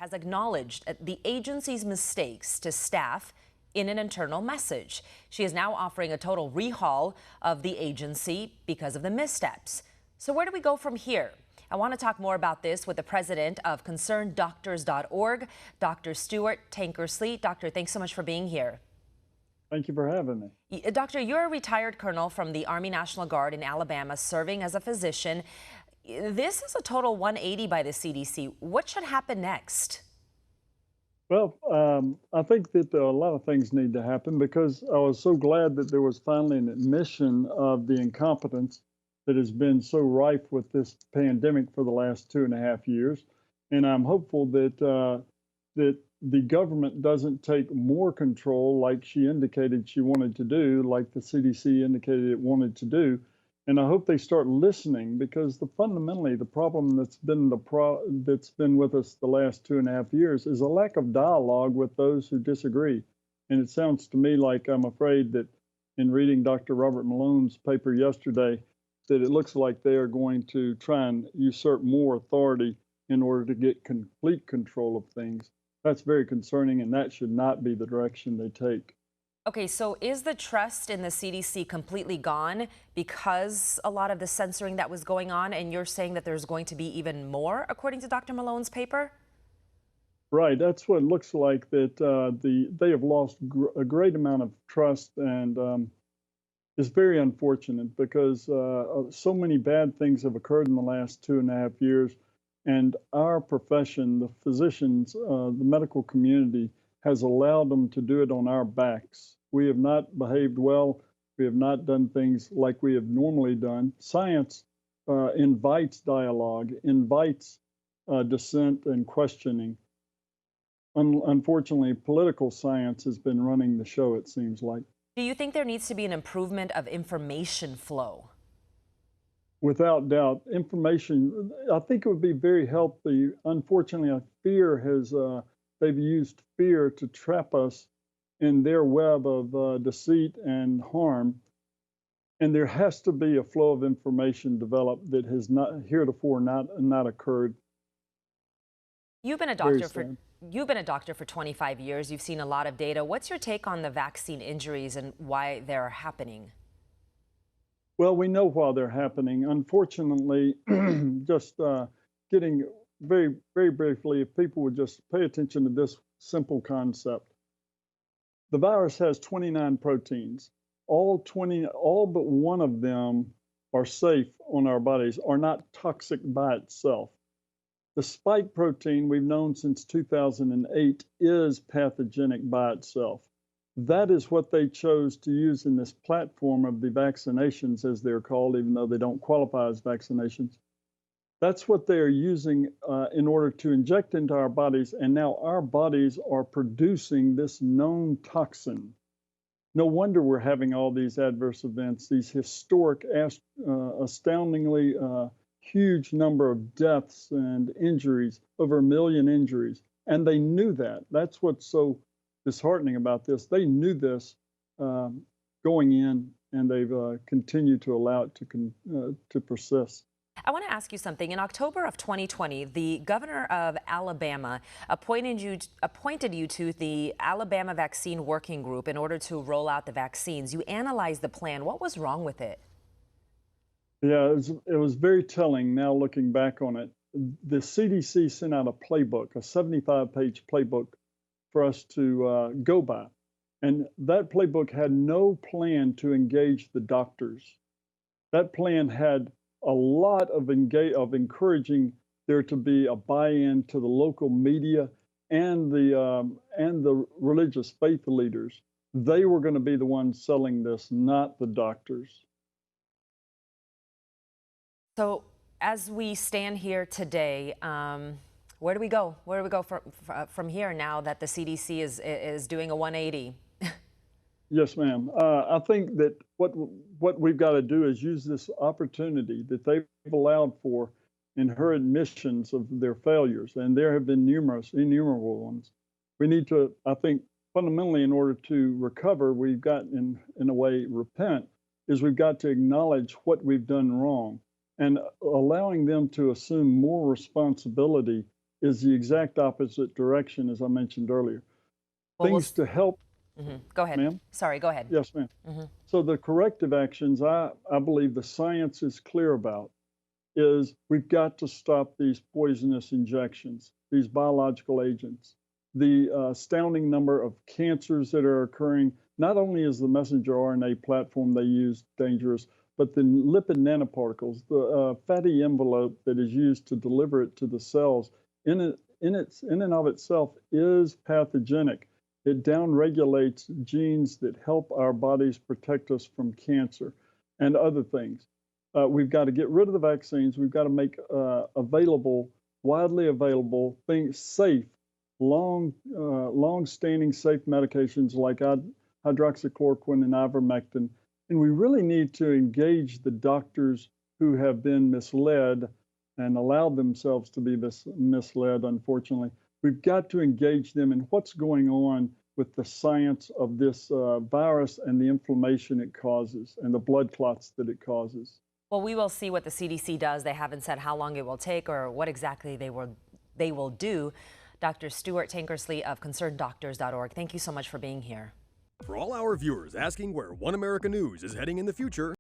has acknowledged the agency's mistakes to staff in an internal message. She is now offering a total rehaul of the agency because of the missteps. So where do we go from here? I want to talk more about this with the president of ConcernedDoctors.org, Dr. Stuart Tankersley. Doctor, thanks so much for being here. Thank you for having me. Doctor, you're a retired colonel from the Army National Guard in Alabama, serving as a physician. This is a total 180 by the CDC. What should happen next? Well, I think that a lot of things need to happen because I was so glad that there was finally an admission of the incompetence that has been so rife with this pandemic for the last 2.5 years. And I'm hopeful that that the government doesn't take more control like she indicated she wanted to do, like the CDC indicated it wanted to do. And I hope they start listening because fundamentally the problem that's been with us the last 2.5 years is a lack of dialogue with those who disagree. And it sounds to me like I'm afraid that in reading Dr. Robert Malone's paper yesterday, that it looks like they are going to try and usurp more authority in order to get complete control of things. That's very concerning, and that should not be the direction they take. Okay, so is the trust in the CDC completely gone because a lot of the censoring that was going on, and you're saying that there's going to be even more, according to Dr. Malone's paper? Right, that's what it looks like, that they have lost a great amount of trust, and it's very unfortunate because so many bad things have occurred in the last 2.5 years, and our profession, the physicians, the medical community, has allowed them to do it on our backs. We have not behaved well. We have not done things like we have normally done. Science invites dialogue, invites dissent and questioning. Unfortunately, political science has been running the show, it seems like. Do you think there needs to be an improvement of information flow? Without doubt, information, I think it would be very healthy. Unfortunately, fear has, they've used fear to trap us in their web of deceit and harm. And there has to be a flow of information developed that has not heretofore not occurred. You've been a doctor for 25 years. You've seen a lot of data. What's your take on the vaccine injuries and why they're happening? Well, we know why they're happening. Unfortunately, just getting very, very briefly, if people would just pay attention to this simple concept. The virus has 29 proteins. All but one of them are safe on our bodies, are not toxic by itself. The spike protein we've known since 2008 is pathogenic by itself. That is what they chose to use in this platform of the vaccinations, as they're called, even though they don't qualify as vaccinations. That's what they are using in order to inject into our bodies, and now our bodies are producing this known toxin. No wonder we're having all these adverse events, these historic, astoundingly huge number of deaths and injuries, over 1 million injuries. And they knew that. That's what's so disheartening about this. They knew this going in, and they've continued to allow it to persist. I want to ask you something. In October of 2020, the governor of Alabama appointed you to the Alabama Vaccine Working Group in order to roll out the vaccines. You analyzed the plan. What was wrong with it? Yeah, it was very telling now looking back on it. The CDC sent out a playbook, a 75-page playbook for us to go by. And that playbook had no plan to engage the doctors. That plan had a lot of encouraging there to be a buy-in to the local media and the religious faith leaders. They were going to be the ones selling this, not the doctors. So as we stand here today, where do we go? Where do we go from here now that the CDC is doing a 180? Yes, ma'am. I think that what we've got to do is use this opportunity that they've allowed for in her admissions of their failures, and there have been innumerable ones. We need to, I think, fundamentally, in order to recover, we've got, in a way, repent, is we've got to acknowledge what we've done wrong. And allowing them to assume more responsibility is the exact opposite direction, as I mentioned earlier. Well, Things to help, Go ahead. ma'am? Sorry, go ahead. Yes, ma'am. So the corrective actions I believe the science is clear about is we've got to stop these poisonous injections, these biological agents. The astounding number of cancers that are occurring, not only is the messenger RNA platform they use dangerous, but the lipid nanoparticles, the fatty envelope that is used to deliver it to the cells, in and of itself is pathogenic. It downregulates genes that help our bodies protect us from cancer and other things. We've got to get rid of the vaccines. We've got to make widely available, things safe, long-standing safe medications like hydroxychloroquine and ivermectin. And we really need to engage the doctors who have been misled and allowed themselves to be misled, unfortunately. We've got to engage them in what's going on with the science of this virus and the inflammation it causes and the blood clots that it causes. Well, we will see what the CDC does. They haven't said how long it will take or what exactly they will do. Dr. Stuart Tankersley of ConcernedDoctors.org, thank you so much for being here. For all our viewers asking where One America News is heading in the future,